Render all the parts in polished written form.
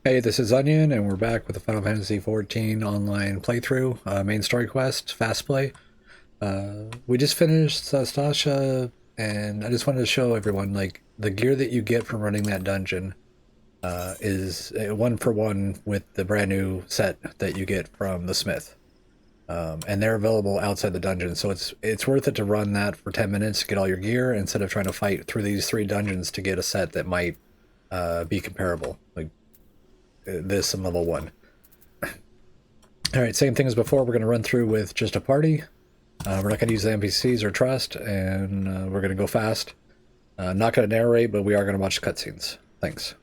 Hey, this is Onion, and we're back with the Final Fantasy XIV online playthrough, main story quest, fast play. We just finished Stasha, and I just wanted to show everyone, like, the gear that you get from running that dungeon is one for one with the brand new set that you get from the Smith. And they're available outside the dungeon, so it's worth it to run that for 10 minutes to get all your gear instead of trying to fight through these 3 dungeons to get a set that might be comparable. Like this and level 1. Alright, same thing as before. We're going to run through with just a party. We're not going to use the NPCs or trust, and we're going to go fast. Not going to narrate, but we are going to watch cutscenes. Thanks.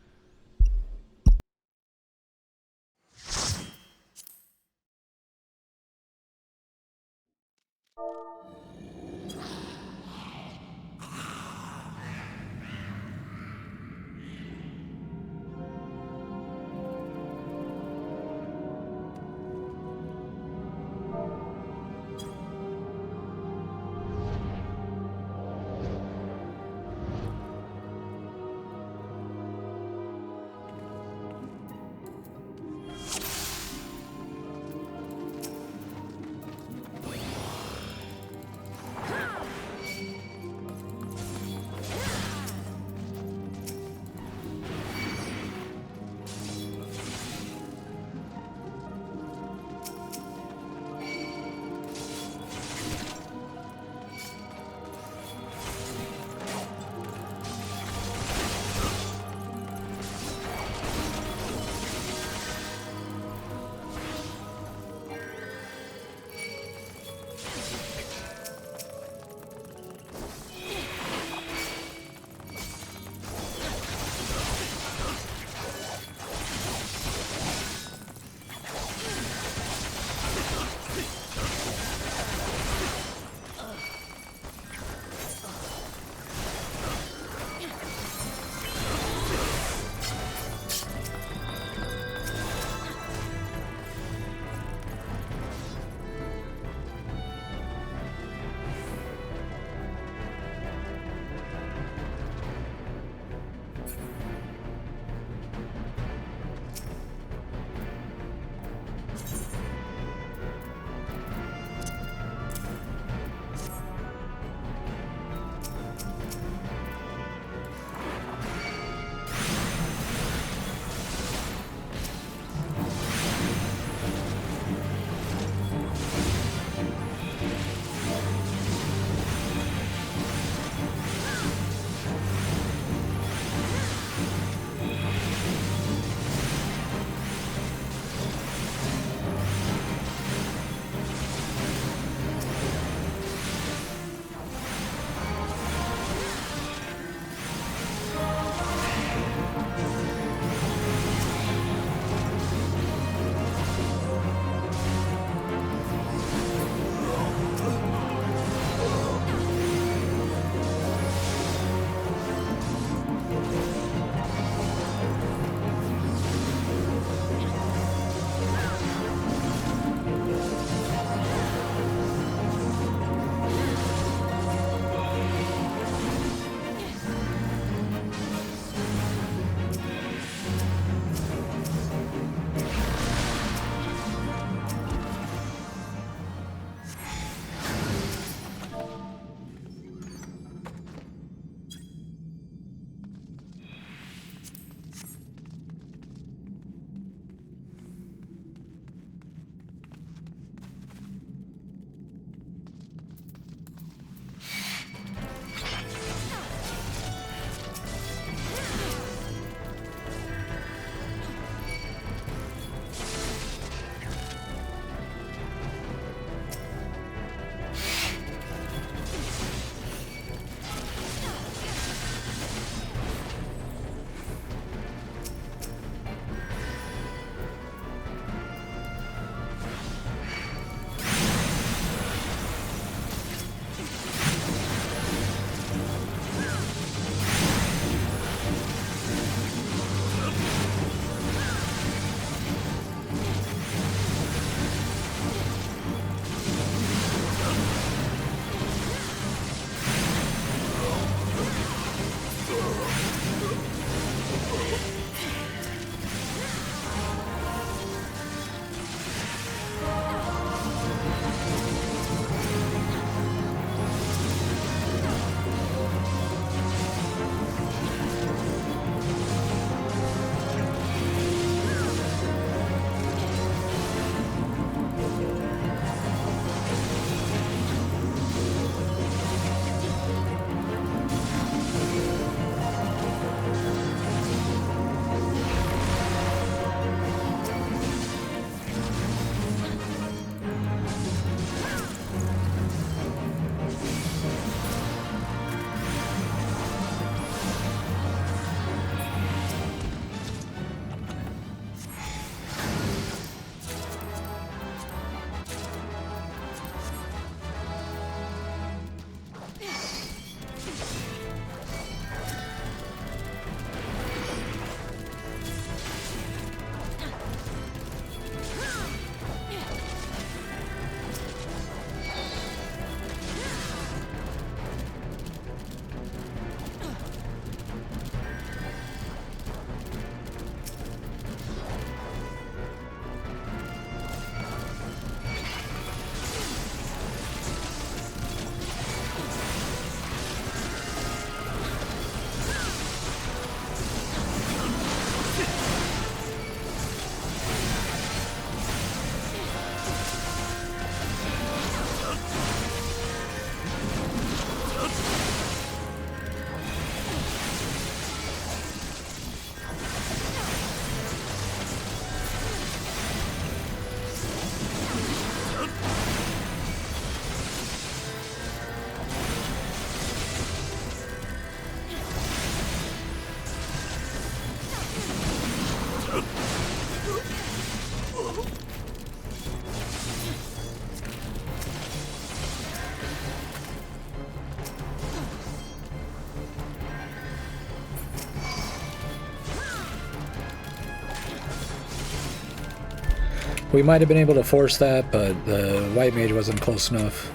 We might have been able to force that, but the white mage wasn't close enough.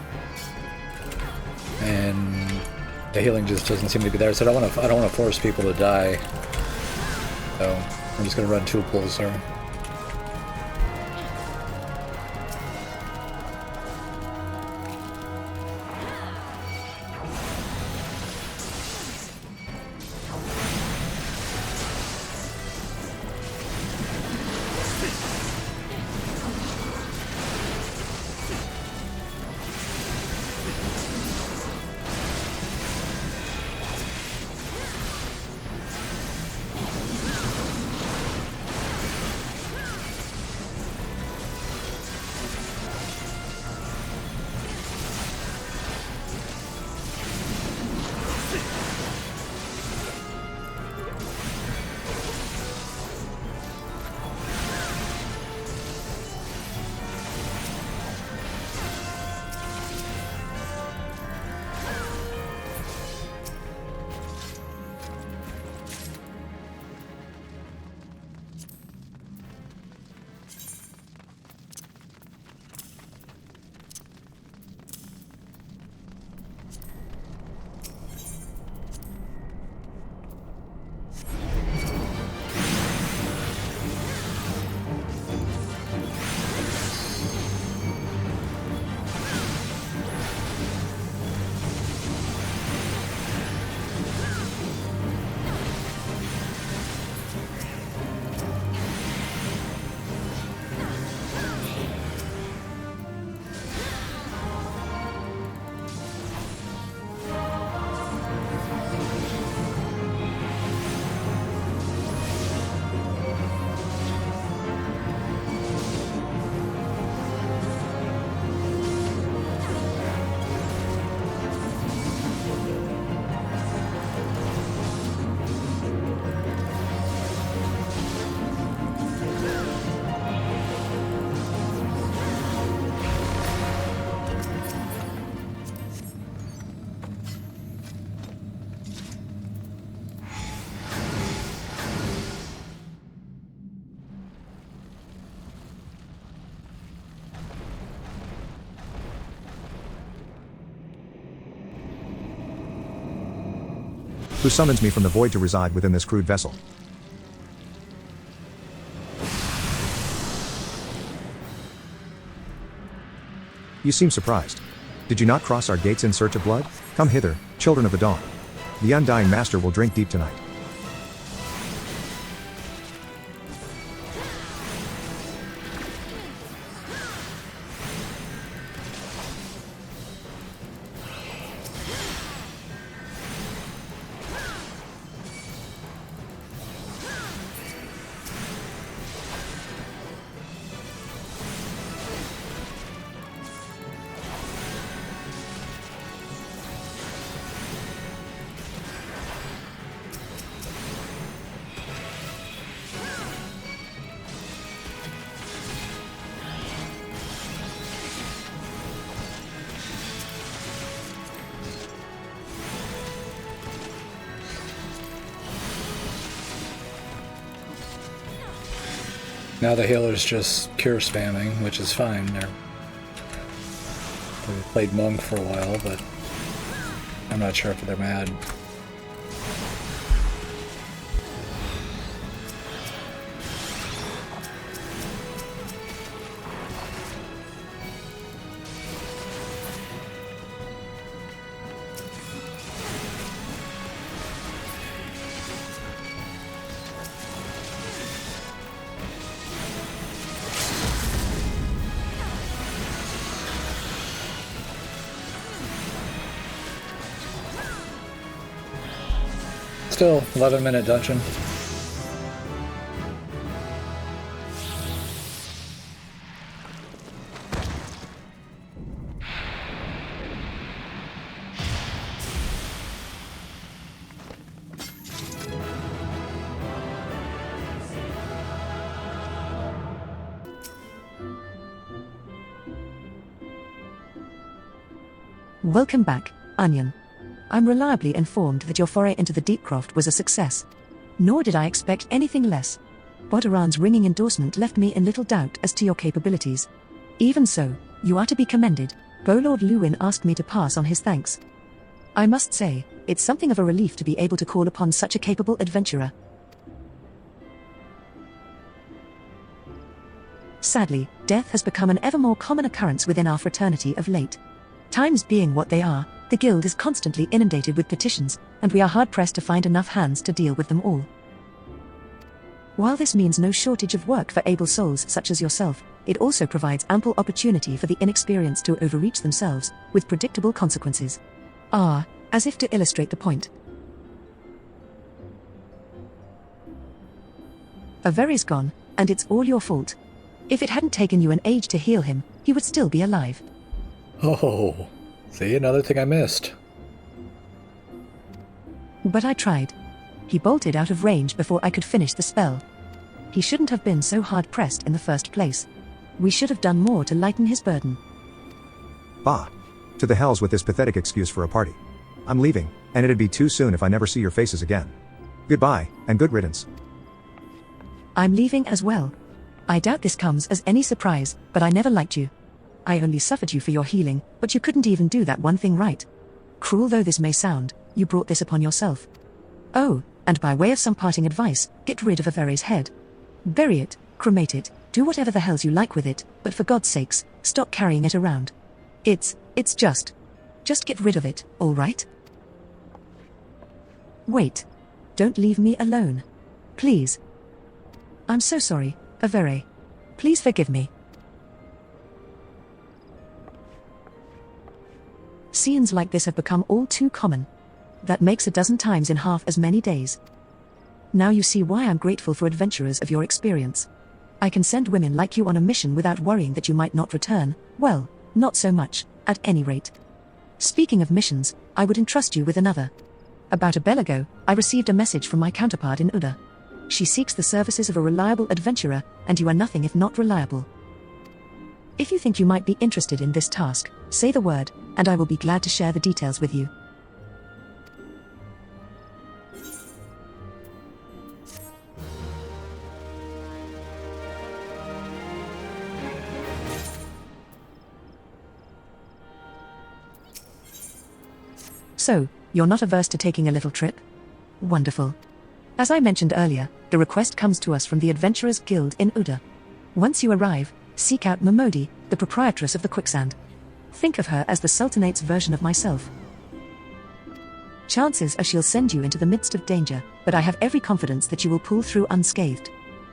And the healing just doesn't seem to be there, so I don't want to force people to die. So I'm just gonna run 2 pulls there. Who summons me from the void to reside within this crude vessel? You seem surprised. Did you not cross our gates in search of blood? Come hither, children of the dawn. The undying master will drink deep tonight. Now the healer's just cure spamming, which is fine. They played monk for a while, but I'm not sure if they're mad. Still, 11-minute dungeon. Welcome back, Onion. I'm reliably informed that your foray into the Deepcroft was a success. Nor did I expect anything less. Bodoran's ringing endorsement left me in little doubt as to your capabilities. Even so, you are to be commended. Bolord Lewin asked me to pass on his thanks. I must say, it's something of a relief to be able to call upon such a capable adventurer. Sadly, death has become an ever more common occurrence within our fraternity of late. Times being what they are, the guild is constantly inundated with petitions, and we are hard-pressed to find enough hands to deal with them all. While this means no shortage of work for able souls such as yourself, it also provides ample opportunity for the inexperienced to overreach themselves, with predictable consequences. As if to illustrate the point. Avery's gone, and it's all your fault. If it hadn't taken you an age to heal him, he would still be alive. Oh, see, another thing I missed. But I tried. He bolted out of range before I could finish the spell. He shouldn't have been so hard-pressed in the first place. We should have done more to lighten his burden. Bah! To the hells with this pathetic excuse for a party. I'm leaving, and it'd be too soon if I never see your faces again. Goodbye, and good riddance. I'm leaving as well. I doubt this comes as any surprise, but I never liked you. I only suffered you for your healing, but you couldn't even do that one thing right. Cruel though this may sound, you brought this upon yourself. Oh, and by way of some parting advice, get rid of Avery's head. Bury it, cremate it, do whatever the hells you like with it, but for God's sakes, stop carrying it around. It's just get rid of it, all right? Wait. Don't leave me alone. Please. I'm so sorry, Avery. Please forgive me. Scenes like this have become all too common. That makes a dozen times in half as many days. Now you see why I'm grateful for adventurers of your experience. I can send women like you on a mission without worrying that you might not return. Well, not so much, at any rate. Speaking of missions, I would entrust you with another. About a bell ago, I received a message from my counterpart in Uda. She seeks the services of a reliable adventurer, and you are nothing if not reliable. If you think you might be interested in this task, say the word, and I will be glad to share the details with you. So, you're not averse to taking a little trip? Wonderful. As I mentioned earlier, the request comes to us from the Adventurers Guild in Uda. Once you arrive, seek out Momodi, the proprietress of the Quicksand. Think of her as the Sultanate's version of myself. Chances are she'll send you into the midst of danger, but I have every confidence that you will pull through unscathed.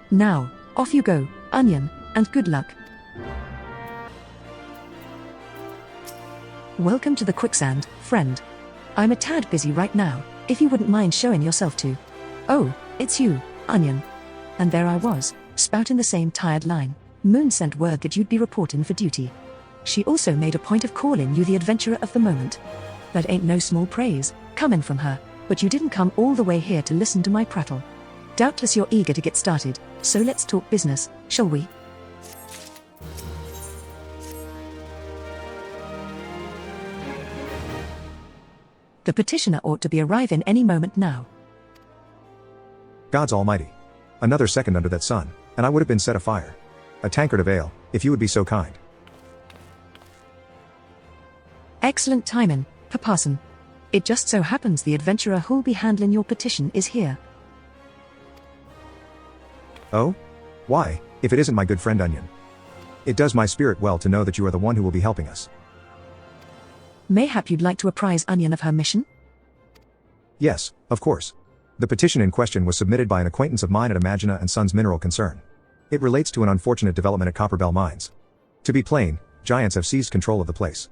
Now, off you go, Onion, and good luck. Welcome to the Quicksand, friend. I'm a tad busy right now, if you wouldn't mind showing yourself to. Oh, it's you, Onion. And there I was, spouting the same tired line. Moon sent word that you'd be reporting for duty. She also made a point of calling you the adventurer of the moment. That ain't no small praise, coming from her, but you didn't come all the way here to listen to my prattle. Doubtless you're eager to get started, so let's talk business, shall we? The petitioner ought to be arriving any moment now. God's almighty. Another second under that sun, and I would have been set afire. A tankard of ale, if you would be so kind. Excellent timing, Papasan. It just so happens the adventurer who'll be handling your petition is here. Oh? Why, if it isn't my good friend Onion? It does my spirit well to know that you are the one who will be helping us. Mayhap you'd like to apprise Onion of her mission? Yes, of course. The petition in question was submitted by an acquaintance of mine at Imagina and Sons Mineral Concern. It relates to an unfortunate development at Copperbell Mines. To be plain, giants have seized control of the place.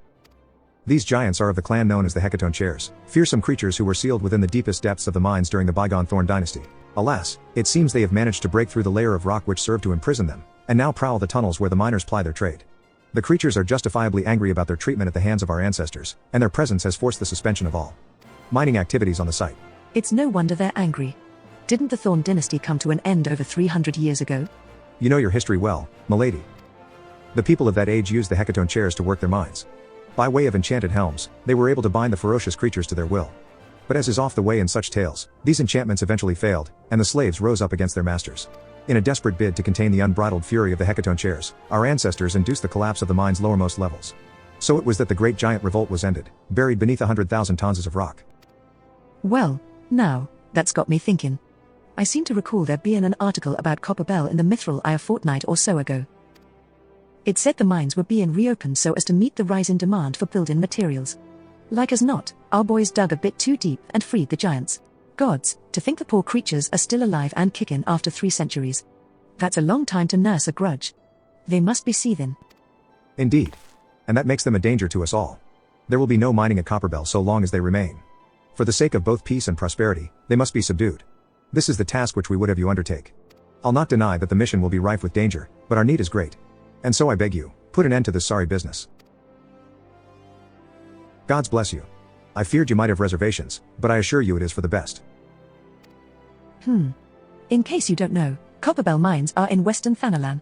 These giants are of the clan known as the Hecaton Chairs, fearsome creatures who were sealed within the deepest depths of the mines during the bygone Thorn dynasty. Alas, it seems they have managed to break through the layer of rock which served to imprison them, and now prowl the tunnels where the miners ply their trade. The creatures are justifiably angry about their treatment at the hands of our ancestors, and their presence has forced the suspension of all mining activities on the site. It's no wonder they're angry. Didn't the Thorn dynasty come to an end over 300 years ago? You know your history well, milady. The people of that age used the Hecaton Chairs to work their mines. By way of enchanted helms, they were able to bind the ferocious creatures to their will. But as is oft the way in such tales, these enchantments eventually failed, and the slaves rose up against their masters. In a desperate bid to contain the unbridled fury of the Hecaton chairs, our ancestors induced the collapse of the mine's lowermost levels. So it was that the great giant revolt was ended, buried beneath 100,000 tons of rock. Well, now, that's got me thinking. I seem to recall there being an article about Copper Bell in the Mithril Eye a fortnight or so ago. It said the mines were being reopened so as to meet the rise in demand for building materials. Like as not, our boys dug a bit too deep and freed the giants. Gods, to think the poor creatures are still alive and kicking after 3 centuries. That's a long time to nurse a grudge. They must be seething. Indeed. And that makes them a danger to us all. There will be no mining at Copperbell so long as they remain. For the sake of both peace and prosperity, they must be subdued. This is the task which we would have you undertake. I'll not deny that the mission will be rife with danger, but our need is great. And so I beg you, put an end to this sorry business. Gods bless you. I feared you might have reservations, but I assure you it is for the best. In case you don't know, Copperbell mines are in Western Thanalan.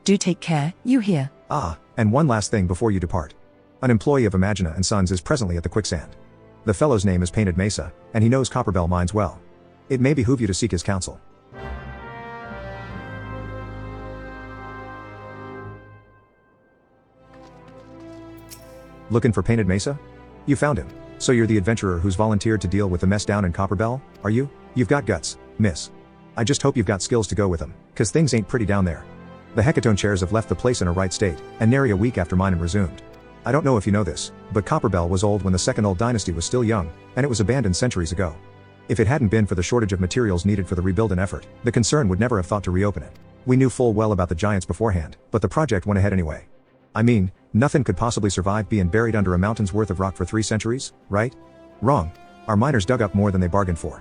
Do take care, you hear? Ah, and one last thing before you depart. An employee of Imagina & Sons is presently at the quicksand. The fellow's name is Painted Mesa, and he knows Copperbell mines well. It may behoove you to seek his counsel. Looking for Painted Mesa? You found him. So you're the adventurer who's volunteered to deal with the mess down in Copperbell, are you? You've got guts, miss. I just hope you've got skills to go with them, 'cause things ain't pretty down there. The Hecaton chairs have left the place in a right state, and nary a week after mining resumed. I don't know if you know this, but Copperbell was old when the Second Old Dynasty was still young, and it was abandoned centuries ago. If it hadn't been for the shortage of materials needed for the rebuilding effort, the concern would never have thought to reopen it. We knew full well about the giants beforehand, but the project went ahead anyway. I mean, nothing could possibly survive being buried under a mountain's worth of rock for 3 centuries, right? Wrong. Our miners dug up more than they bargained for.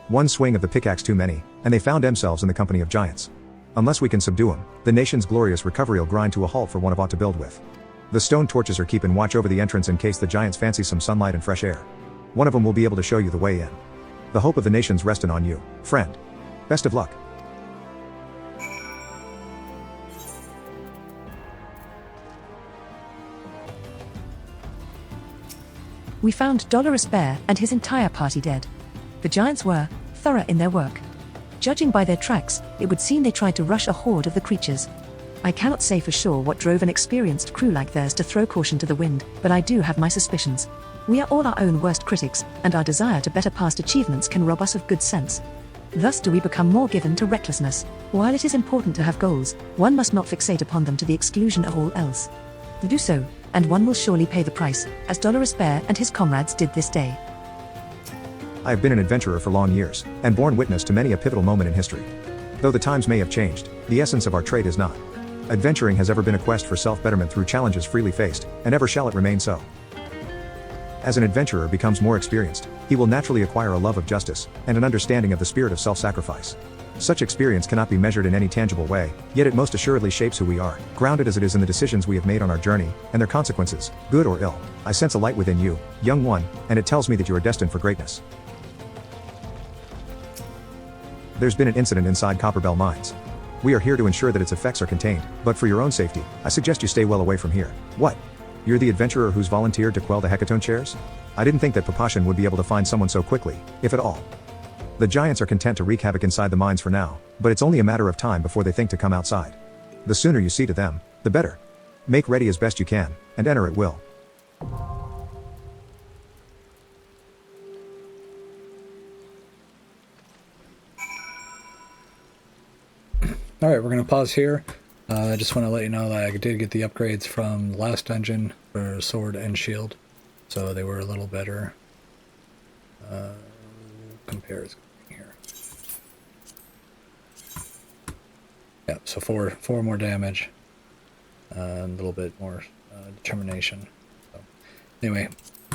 One swing of the pickaxe too many, and they found themselves in the company of giants. Unless we can subdue them, the nation's glorious recovery'll grind to a halt for one of aught to build with. The stone torches are keeping watch over the entrance in case the giants fancy some sunlight and fresh air. One of them will be able to show you the way in. The hope of the nation's resting on you, friend. Best of luck. We found Dolorous Bear and his entire party dead. The giants were thorough in their work. Judging by their tracks, it would seem they tried to rush a horde of the creatures. I cannot say for sure what drove an experienced crew like theirs to throw caution to the wind, but I do have my suspicions. We are all our own worst critics, and our desire to better past achievements can rob us of good sense. Thus do we become more given to recklessness. While it is important to have goals, one must not fixate upon them to the exclusion of all else. Do so, and one will surely pay the price, as Dolorous Bear and his comrades did this day. I have been an adventurer for long years, and borne witness to many a pivotal moment in history. Though the times may have changed, the essence of our trade is not. Adventuring has ever been a quest for self-betterment through challenges freely faced, and ever shall it remain so. As an adventurer becomes more experienced, he will naturally acquire a love of justice, and an understanding of the spirit of self-sacrifice. Such experience cannot be measured in any tangible way, yet it most assuredly shapes who we are, grounded as it is in the decisions we have made on our journey, and their consequences, good or ill. I sense a light within you, young one, and it tells me that you are destined for greatness. There's been an incident inside Copperbell mines. We are here to ensure that its effects are contained, but for your own safety, I suggest you stay well away from here. What? You're the adventurer who's volunteered to quell the Hecaton chairs? I didn't think that Papashan would be able to find someone so quickly, if at all. The giants are content to wreak havoc inside the mines for now, but it's only a matter of time before they think to come outside. The sooner you see to them, the better. Make ready as best you can, and enter at will. Alright, we're going to pause here. I just want to let you know that I did get the upgrades from the last dungeon for sword and shield. So they were a little better. Compares here. Yeah, so four more damage. A little bit more determination. So, anyway,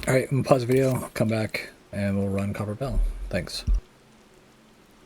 alright, I'm going to pause the video, come back, and we'll run Copperbell. Thanks.